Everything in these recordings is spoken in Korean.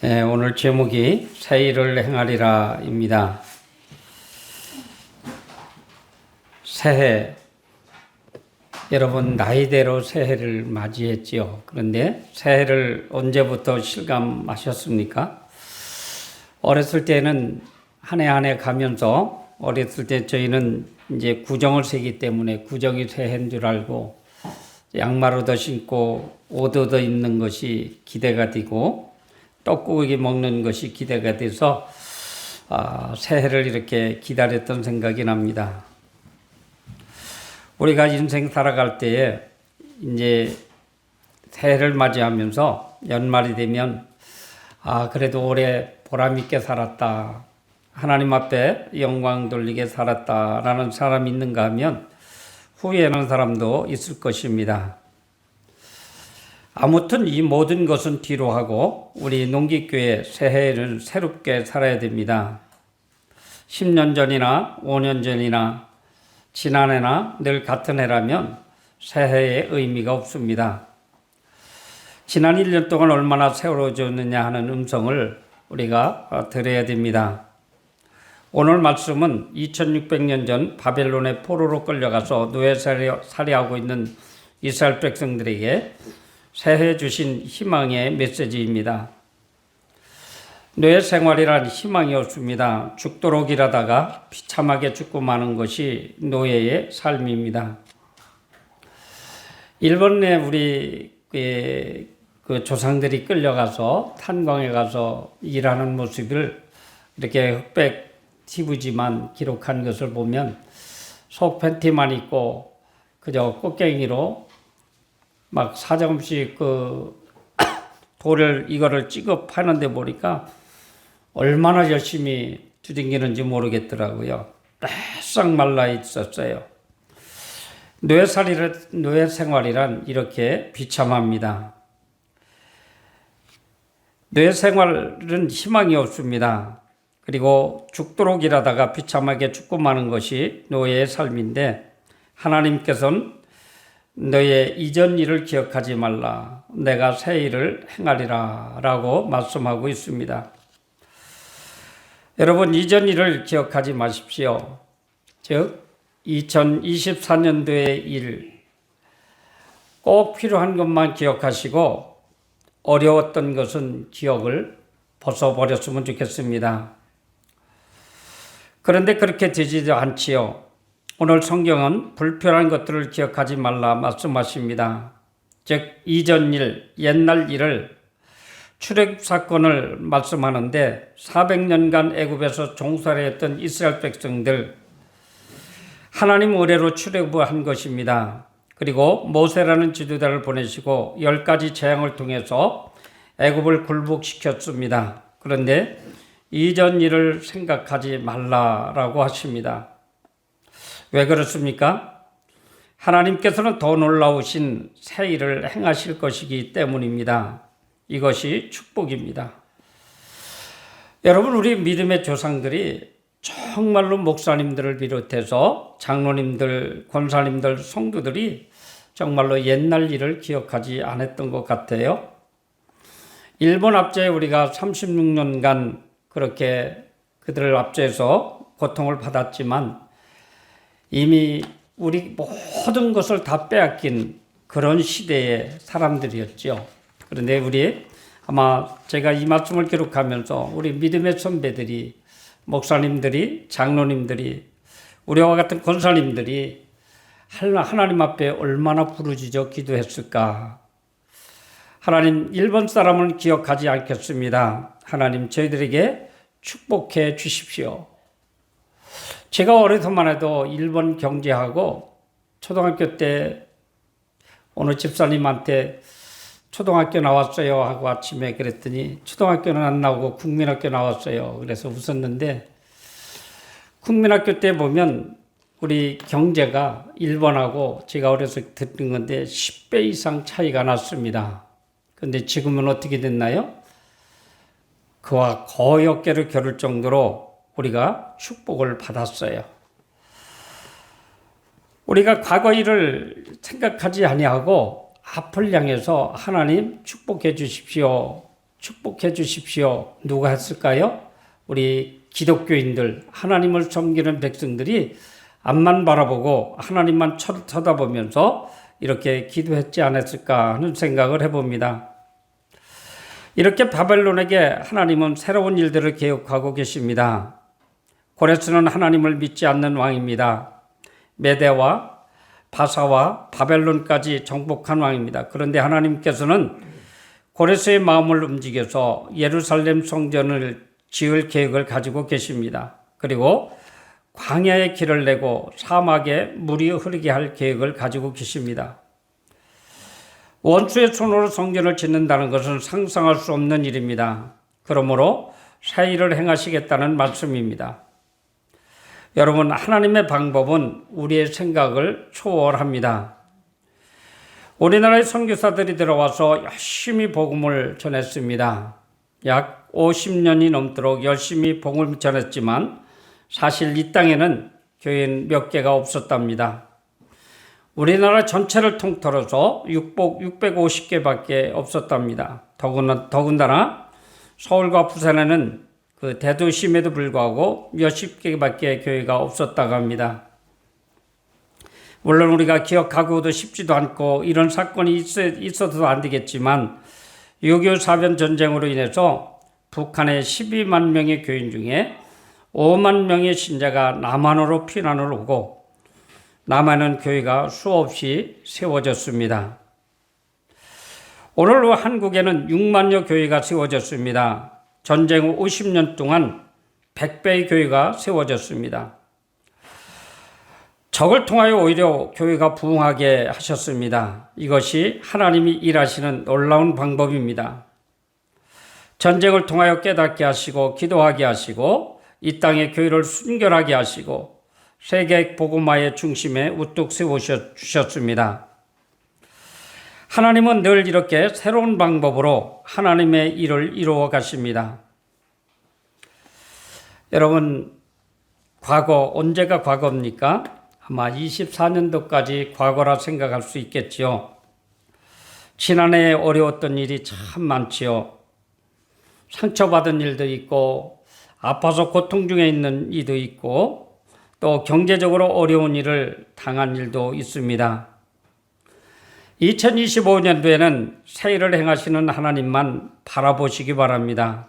네, 오늘 제목이 새 일을 행하리라입니다. 새해, 여러분 나이대로 새해를 맞이했지요. 그런데 새해를 언제부터 실감하셨습니까? 어렸을 때는 한 해 한 해 가면서 어렸을 때 저희는 이제 구정을 세기 때문에 구정이 새해인 줄 알고 양말 얻어 신고 옷 얻어 입는 것이 기대가 되고 떡국이 먹는 것이 기대가 돼서 새해를 이렇게 기다렸던 생각이 납니다. 우리가 인생 살아갈 때에 이제 새해를 맞이하면서 연말이 되면 그래도 올해 보람 있게 살았다. 하나님 앞에 영광 돌리게 살았다라는 사람이 있는가 하면 후회하는 사람도 있을 것입니다. 아무튼 이 모든 것은 뒤로 하고 우리 농기교회 새해를 새롭게 살아야 됩니다. 10년 전이나 5년 전이나 지난해나 늘 같은 해라면 새해의 의미가 없습니다. 지난 1년 동안 얼마나 세월해졌느냐 하는 음성을 우리가 들어야 됩니다. 오늘 말씀은 2600년 전 바벨론의 포로로 끌려가서 노예살이하고 있는 이스라엘 백성들에게 새해 주신 희망의 메시지입니다. 노예 생활이란 희망이 없습니다. 죽도록 일하다가 비참하게 죽고 마는 것이 노예의 삶입니다. 일본에 우리 그 조상들이 끌려가서 탄광에 가서 일하는 모습을 이렇게 흑백 TV지만 기록한 것을 보면 속 팬티만 입고 그저 꽃갱이로 막 사정없이 돌을 이거를 찍어 파는데 보니까 얼마나 열심히 두들기는지 모르겠더라고요. 바싹 말라 있었어요. 노예 생활이란 이렇게 비참합니다. 노예 생활은 희망이 없습니다. 그리고 죽도록 일하다가 비참하게 죽고 마는 것이 노예의 삶인데 하나님께서는 너의 이전 일을 기억하지 말라. 내가 새 일을 행하리라 라고 말씀하고 있습니다. 여러분 이전 일을 기억하지 마십시오. 즉 2024년도의 일 꼭 필요한 것만 기억하시고 어려웠던 것은 기억을 벗어버렸으면 좋겠습니다. 그런데 그렇게 되지 않지요. 오늘 성경은 불필요한 것들을 기억하지 말라 말씀하십니다. 즉 이전 일, 옛날 일을 출애굽 사건을 말씀하는데 400년간 애굽에서 종살이했던 이스라엘 백성들 하나님 의뢰로 출애굽을 한 것입니다. 그리고 모세라는 지도자를 보내시고 10가지 재앙을 통해서 애굽을 굴복시켰습니다. 그런데 이전 일을 생각하지 말라라고 하십니다. 왜 그렇습니까? 하나님께서는 더 놀라우신 새 일을 행하실 것이기 때문입니다. 이것이 축복입니다. 여러분 우리 믿음의 조상들이 정말로 목사님들을 비롯해서 장로님들, 권사님들, 성도들이 정말로 옛날 일을 기억하지 않았던 것 같아요. 일본 압제에 우리가 36년간 그렇게 그들을 압제해서 고통을 받았지만 이미 우리 모든 것을 다 빼앗긴 그런 시대의 사람들이었죠. 그런데 우리 아마 제가 이 말씀을 기록하면서 우리 믿음의 선배들이 목사님들이 장로님들이 우리와 같은 권사님들이 하나님 앞에 얼마나 부르짖어 기도했을까. 하나님 일본 사람은 기억하지 않겠습니다. 하나님 저희들에게 축복해 주십시오. 제가 어려서만 해도 일본 경제하고 초등학교 때 어느 집사님한테 초등학교 나왔어요 하고 아침에 그랬더니 초등학교는 안 나오고 국민학교 나왔어요. 그래서 웃었는데 국민학교 때 보면 우리 경제가 일본하고 제가 어려서 듣는 건데 10배 이상 차이가 났습니다. 그런데 지금은 어떻게 됐나요? 그와 거의 어깨를 겨룰 정도로 우리가 축복을 받았어요. 우리가 과거 일을 생각하지 아니하고 앞을 향해서 하나님 축복해 주십시오. 축복해 주십시오. 누가 했을까요? 우리 기독교인들, 하나님을 섬기는 백성들이 앞만 바라보고 하나님만 쳐다보면서 이렇게 기도했지 않았을까 하는 생각을 해봅니다. 이렇게 바벨론에게 하나님은 새로운 일들을 계획하고 계십니다. 고레스는 하나님을 믿지 않는 왕입니다. 메대와 바사와 바벨론까지 정복한 왕입니다. 그런데 하나님께서는 고레스의 마음을 움직여서 예루살렘 성전을 지을 계획을 가지고 계십니다. 그리고 광야에 길을 내고 사막에 물이 흐르게 할 계획을 가지고 계십니다. 원수의 손으로 성전을 짓는다는 것은 상상할 수 없는 일입니다. 그러므로 새 일을 행하시겠다는 말씀입니다. 여러분, 하나님의 방법은 우리의 생각을 초월합니다. 우리나라의 선교사들이 들어와서 열심히 복음을 전했습니다. 약 50년이 넘도록 열심히 복음을 전했지만 사실 이 땅에는 교회는 몇 개가 없었답니다. 우리나라 전체를 통틀어서 650개밖에 없었답니다. 더군다나 서울과 부산에는 그 대도심에도 불구하고 몇십 개밖에 교회가 없었다고 합니다. 물론 우리가 기억하고도 싶지도 않고 이런 사건이 있어도 안 되겠지만 6.25 사변 전쟁으로 인해서 북한의 12만 명의 교인 중에 5만 명의 신자가 남한으로 피난을 오고 남한은 교회가 수없이 세워졌습니다. 오늘 한국에는 6만여 교회가 세워졌습니다. 전쟁 후 50년 동안 100배의 교회가 세워졌습니다. 적을 통하여 오히려 교회가 부흥하게 하셨습니다. 이것이 하나님이 일하시는 놀라운 방법입니다. 전쟁을 통하여 깨닫게 하시고 기도하게 하시고 이 땅의 교회를 순결하게 하시고 세계 복음화의 중심에 우뚝 세우셨습니다. 하나님은 늘 이렇게 새로운 방법으로 하나님의 일을 이루어 가십니다. 여러분, 과거, 언제가 과거입니까? 아마 24년도까지 과거라 생각할 수 있겠지요. 지난해에 어려웠던 일이 참 많지요. 상처받은 일도 있고 아파서 고통 중에 있는 일도 있고 또 경제적으로 어려운 일을 당한 일도 있습니다. 2025년도에는 새해를 행하시는 하나님만 바라보시기 바랍니다.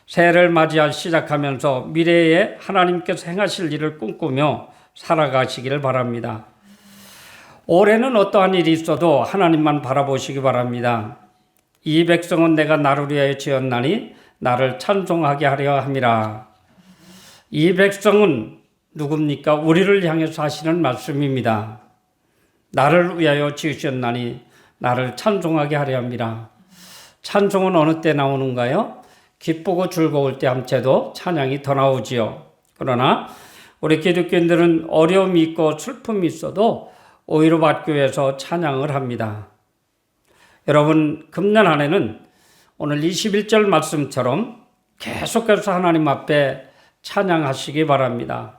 새해를 맞이할 시작하면서 미래에 하나님께서 행하실 일을 꿈꾸며 살아가시기를 바랍니다. 올해는 어떠한 일이 있어도 하나님만 바라보시기 바랍니다. 이 백성은 내가 나를 위하여 지었나니 나를 찬송하게 하려 함이라. 이 백성은 누굽니까? 우리를 향해서 하시는 말씀입니다. 나를 위하여 지으셨나니 나를 찬송하게 하려 함이라. 찬송은 어느 때 나오는가요? 기쁘고 즐거울 때 함께도 찬양이 더 나오지요. 그러나 우리 기독교인들은 어려움이 있고 슬픔이 있어도 오히려 받교회에서 찬양을 합니다. 여러분, 금년 한 해는 오늘 21절 말씀처럼 계속해서 하나님 앞에 찬양하시기 바랍니다.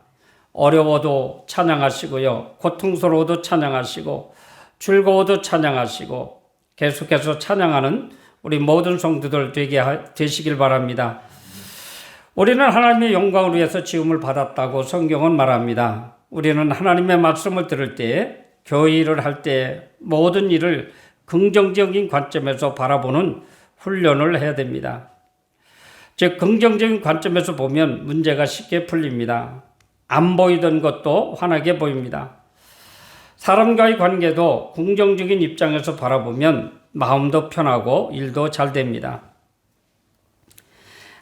어려워도 찬양하시고요. 고통스러워도 찬양하시고 즐거워도 찬양하시고 계속해서 찬양하는 우리 모든 성도들 되시길 바랍니다. 우리는 하나님의 영광을 위해서 지음을 받았다고 성경은 말합니다. 우리는 하나님의 말씀을 들을 때, 교회 일을 할 때 모든 일을 긍정적인 관점에서 바라보는 훈련을 해야 됩니다. 즉 긍정적인 관점에서 보면 문제가 쉽게 풀립니다. 안 보이던 것도 환하게 보입니다. 사람과의 관계도 긍정적인 입장에서 바라보면 마음도 편하고 일도 잘 됩니다.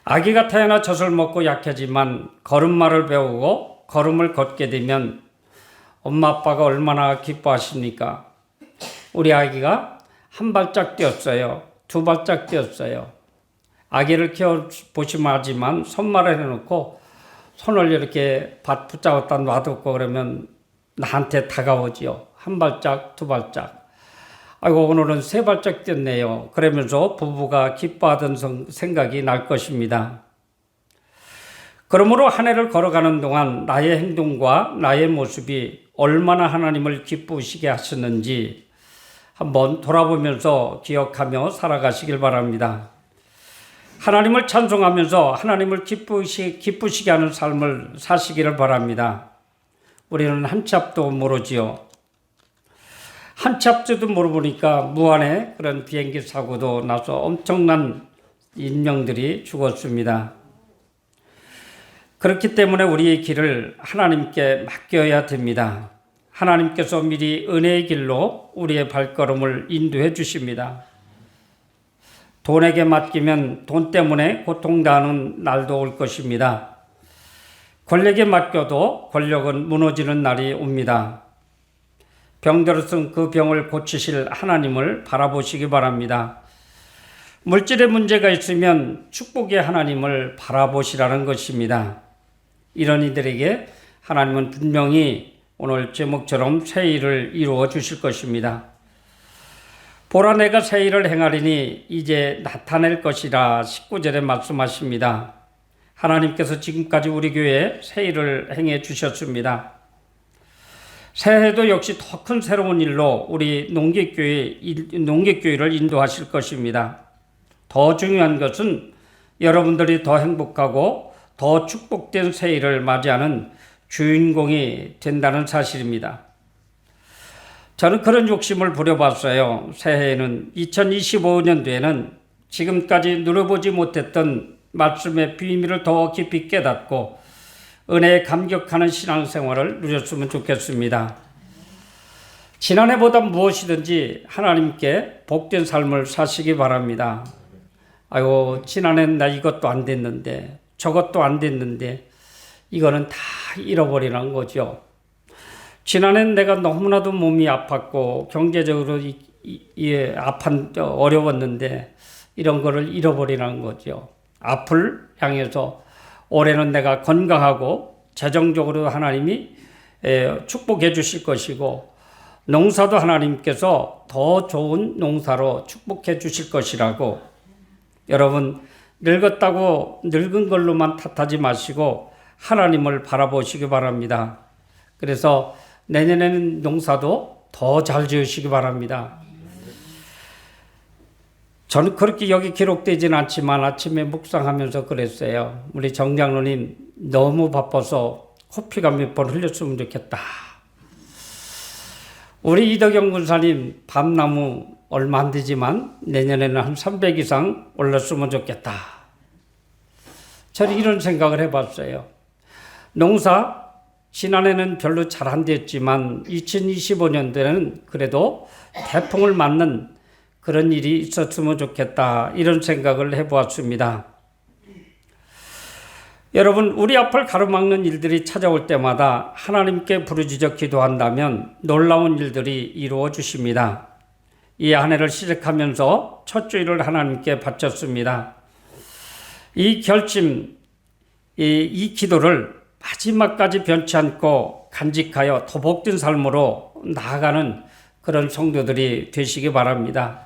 아기가 태어나 젖을 먹고 약하지만 걸음마를 배우고 걸음을 걷게 되면 엄마 아빠가 얼마나 기뻐하십니까? 우리 아기가 한 발짝 뛰었어요. 두 발짝 뛰었어요. 아기를 키워보시면 하지만 손말을 해놓고 손을 이렇게 붙잡았다 놔뒀고 그러면 나한테 다가오지요. 한 발짝, 두 발짝. 아이고, 오늘은 세 발짝 뛰었네요. 그러면서 부부가 기뻐하던 생각이 날 것입니다. 그러므로 한 해를 걸어가는 동안 나의 행동과 나의 모습이 얼마나 하나님을 기쁘시게 하셨는지 한번 돌아보면서 기억하며 살아가시길 바랍니다. 하나님을 찬송하면서 하나님을 기쁘시게 하는 삶을 사시기를 바랍니다. 우리는 한 치 앞도 모르지요. 한 치 앞도 모르보니까 무한의 그런 비행기 사고도 나서 엄청난 인명들이 죽었습니다. 그렇기 때문에 우리의 길을 하나님께 맡겨야 됩니다. 하나님께서 미리 은혜의 길로 우리의 발걸음을 인도해 주십니다. 돈에게 맡기면 돈 때문에 고통당하는 날도 올 것입니다. 권력에 맡겨도 권력은 무너지는 날이 옵니다. 병들었으면 그 병을 고치실 하나님을 바라보시기 바랍니다. 물질에 문제가 있으면 축복의 하나님을 바라보시라는 것입니다. 이런 이들에게 하나님은 분명히 오늘 제목처럼 새 일을 이루어 주실 것입니다. 보라 내가 새 일을 행하리니 이제 나타낼 것이라 19절에 말씀하십니다. 하나님께서 지금까지 우리 교회에 새 일을 행해 주셨습니다. 새해도 역시 더 큰 새로운 일로 우리 농객교회를 인도하실 것입니다. 더 중요한 것은 여러분들이 더 행복하고 더 축복된 새해를 맞이하는 주인공이 된다는 사실입니다. 저는 그런 욕심을 부려봤어요. 새해에는 2025년도에는 지금까지 누려보지 못했던 말씀의 비밀을 더 깊이 깨닫고 은혜에 감격하는 신앙생활을 누렸으면 좋겠습니다. 지난해보다 무엇이든지 하나님께 복된 삶을 사시기 바랍니다. 아이고 지난해는 나 이것도 안 됐는데 저것도 안 됐는데 이거는 다 잃어버리는 거죠. 지난해는 내가 너무나도 몸이 아팠고 경제적으로 어려웠는데 이런 거를 잃어버리는 거죠. 앞을 향해서 올해는 내가 건강하고 재정적으로 하나님이 축복해 주실 것이고 농사도 하나님께서 더 좋은 농사로 축복해 주실 것이라고 여러분 늙었다고 늙은 걸로만 탓하지 마시고 하나님을 바라보시기 바랍니다. 그래서 내년에는 농사도 더 잘 지으시기 바랍니다. 저는 그렇게 여기 기록되지는 않지만 아침에 묵상하면서 그랬어요. 우리 정장로님 너무 바빠서 코피가 몇 번 흘렸으면 좋겠다. 우리 이덕영 군사님 밤나무 얼마 안 되지만 내년에는 한 300 이상 올랐으면 좋겠다. 저는 이런 생각을 해봤어요. 농사 지난해는 별로 잘 안 됐지만 2025년도에는 그래도 태풍을 맞는 그런 일이 있었으면 좋겠다. 이런 생각을 해보았습니다. 여러분 우리 앞을 가로막는 일들이 찾아올 때마다 하나님께 부르짖어 기도한다면 놀라운 일들이 이루어 주십니다. 이 한 해를 시작하면서 첫 주일을 하나님께 바쳤습니다. 이 결심, 이 기도를 마지막까지 변치 않고 간직하여 더 복된 삶으로 나아가는 그런 성도들이 되시기 바랍니다.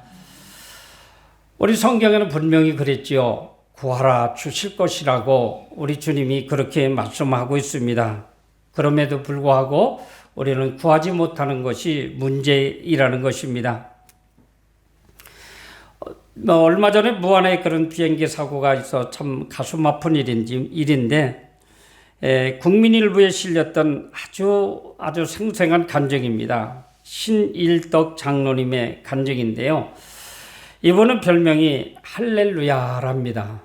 우리 성경에는 분명히 그랬지요. 구하라 주실 것이라고 우리 주님이 그렇게 말씀하고 있습니다. 그럼에도 불구하고 우리는 구하지 못하는 것이 문제이라는 것입니다. 얼마 전에 무안에 그런 비행기 사고가 있어 참 가슴 아픈 일인데 국민 일부에 실렸던 아주 생생한 간증입니다. 신일덕 장로님의 간증인데요. 이분은 별명이 할렐루야랍니다.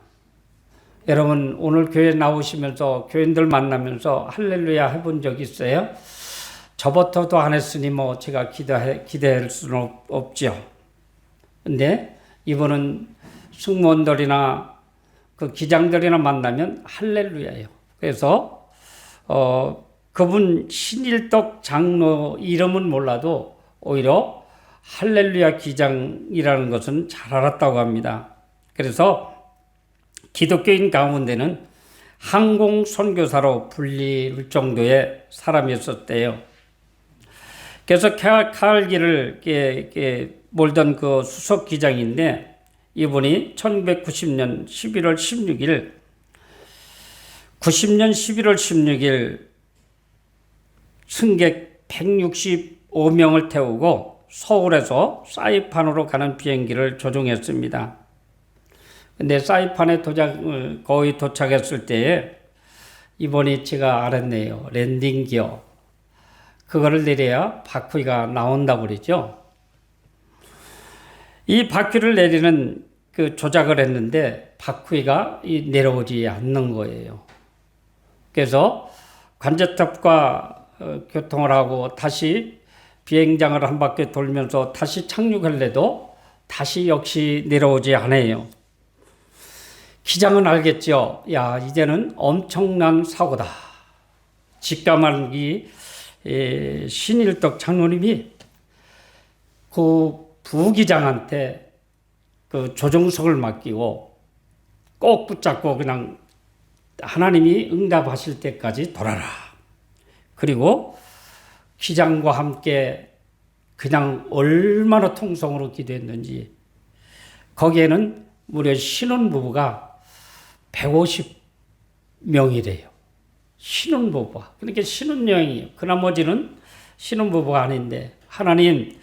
여러분 오늘 교회 나오시면서 교인들 만나면서 할렐루야 해본 적 있어요? 저부터도 안 했으니 뭐 제가 기대할 수는 없죠. 근데 이분은 승무원들이나 그 기장들이나 만나면 할렐루야예요. 그래서 그분 신일덕 장로 이름은 몰라도 오히려 할렐루야 기장이라는 것은 잘 알았다고 합니다. 그래서 기독교인 가운데는 항공 선교사로 불릴 정도의 사람이었었대요. 그래서 카알기를 몰던 그 수석 기장인데 이분이 1990년 11월 16일 승객 165명을 태우고 서울에서 사이판으로 가는 비행기를 조종했습니다. 근데 사이판에 거의 도착했을 때에 이번에 제가 알았네요. 랜딩 기어. 그거를 내려야 바퀴가 나온다고 그러죠. 이 바퀴를 내리는 그 조작을 했는데 바퀴가 내려오지 않는 거예요. 그래서 관제탑과 교통을 하고 다시 비행장을 한 바퀴 돌면서 다시 착륙을 해도 다시 역시 내려오지 않아요. 기장은 알겠죠. 야, 이제는 엄청난 사고다. 직감하기 신일덕 장로님이 그 부기장한테 그 조종석을 맡기고 꼭 붙잡고 그냥 하나님이 응답하실 때까지 돌아라. 그리고 기장과 함께 그냥 얼마나 통성으로 기도했는지 거기에는 무려 신혼부부가 150명이래요. 신혼부부가. 그러니까 신혼여행이에요. 그 나머지는 신혼부부가 아닌데 하나님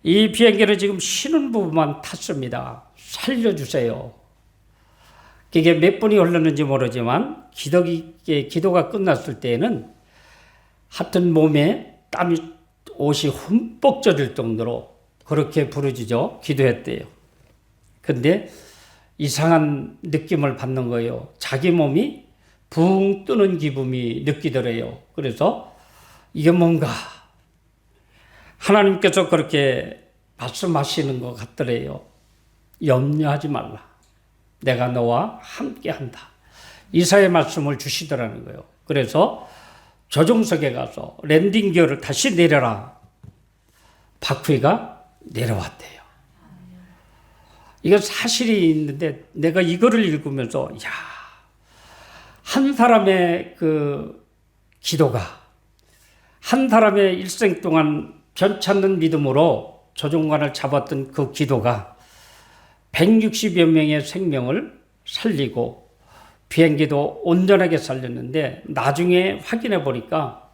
이 비행기를 지금 신혼부부만 탔습니다. 살려주세요. 그게 몇 분이 흘렀는지 모르지만 기도가 끝났을 때에는 하여튼 몸에 땀이 옷이 흠뻑 젖을 정도로 그렇게 부르짖어 기도했대요. 근데 이상한 느낌을 받는 거예요. 자기 몸이 붕 뜨는 기분이 느끼더래요. 그래서 이게 뭔가 하나님께서 그렇게 말씀하시는 것 같더래요. 염려하지 말라. 내가 너와 함께 한다. 이사의 말씀을 주시더라는 거예요. 그래서 조종석에 가서 랜딩 기어를 다시 내려라. 바퀴가 내려왔대요. 이건 사실이 있는데 내가 이거를 읽으면서 한 사람의 그 기도가 한 사람의 일생 동안 변찮는 믿음으로 조종관을 잡았던 그 기도가 160여 명의 생명을 살리고 비행기도 온전하게 살렸는데 나중에 확인해 보니까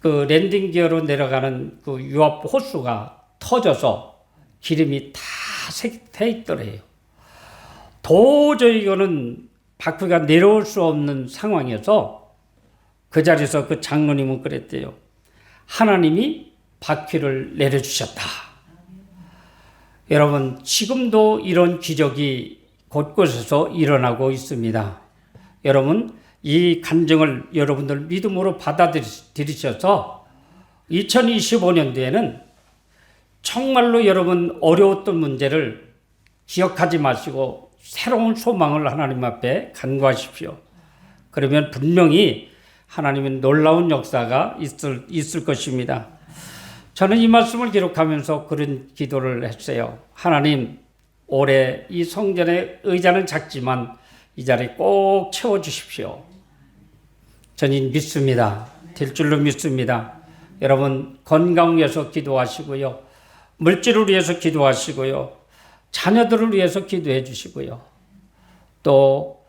그 랜딩 기어로 내려가는 그 유압 호스가 터져서 기름이 다 새 있더래요. 도저히 이거는 바퀴가 내려올 수 없는 상황에서 그 자리에서 그 장로님은 그랬대요. 하나님이 바퀴를 내려주셨다. 여러분 지금도 이런 기적이 곳곳에서 일어나고 있습니다. 여러분 이 간증을 여러분들 믿음으로 받아들이셔서 2025년도에는 정말로 여러분 어려웠던 문제를 기억하지 마시고 새로운 소망을 하나님 앞에 간구하십시오. 그러면 분명히 하나님의 놀라운 역사가 있을 것입니다. 저는 이 말씀을 기록하면서 그런 기도를 했어요. 하나님, 올해 이 성전의 의자는 작지만 이 자리 꼭 채워주십시오. 저는 믿습니다. 될 줄로 믿습니다. 여러분 건강을 위해서 기도하시고요. 물질을 위해서 기도하시고요. 자녀들을 위해서 기도해 주시고요. 또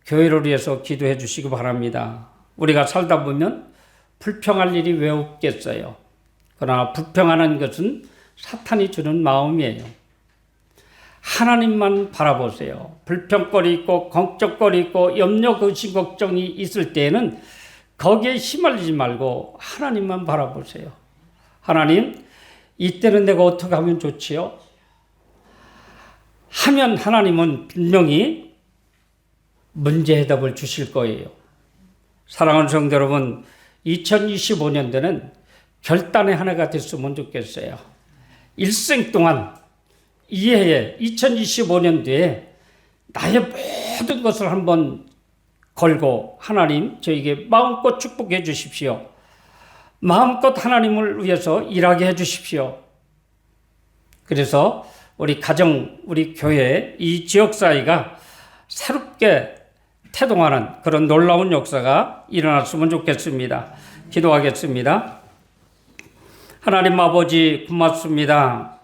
교회를 위해서 기도해 주시기 바랍니다. 우리가 살다 보면 불평할 일이 왜 없겠어요. 그러나 불평하는 것은 사탄이 주는 마음이에요. 하나님만 바라보세요. 불평거리 있고 걱정거리 있고 염려 근심 걱정이 있을 때에는 거기에 휘말리지 말고 하나님만 바라보세요. 하나님, 이때는 내가 어떻게 하면 좋지요? 하면 하나님은 분명히 문제 해답을 주실 거예요. 사랑하는 성도 여러분, 2025년도는 결단의 한 해가 됐으면 좋겠어요. 일생 동안 이 해에 2025년도에 나의 모든 것을 한번 걸고 하나님 저에게 마음껏 축복해 주십시오. 마음껏 하나님을 위해서 일하게 해 주십시오. 그래서 우리 가정, 우리 교회, 이 지역사회가 새롭게 태동하는 그런 놀라운 역사가 일어났으면 좋겠습니다. 기도하겠습니다. 하나님 아버지 고맙습니다.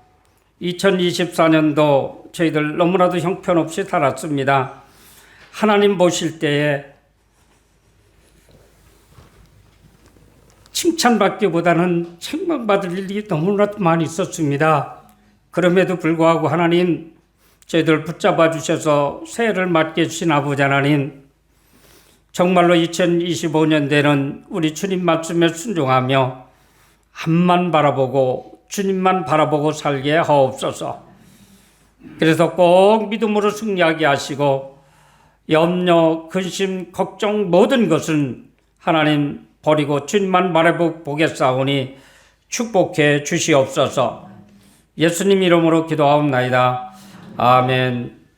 2024년도 저희들 너무나도 형편없이 살았습니다. 하나님 보실 때에 칭찬받기보다는 책망받을 일이 너무나도 많이 있었습니다. 그럼에도 불구하고 하나님 저희들 붙잡아 주셔서 새해를 맞게 해주신 아버지 하나님, 정말로 2025년대는 우리 주님 말씀에 순종하며 앞만 바라보고 주님만 바라보고 살게 하옵소서. 그래서 꼭 믿음으로 승리하게 하시고 염려, 근심, 걱정 모든 것은 하나님 버리고 주님만 바라보겠사오니 축복해 주시옵소서. 예수님 이름으로 기도하옵나이다. 아멘.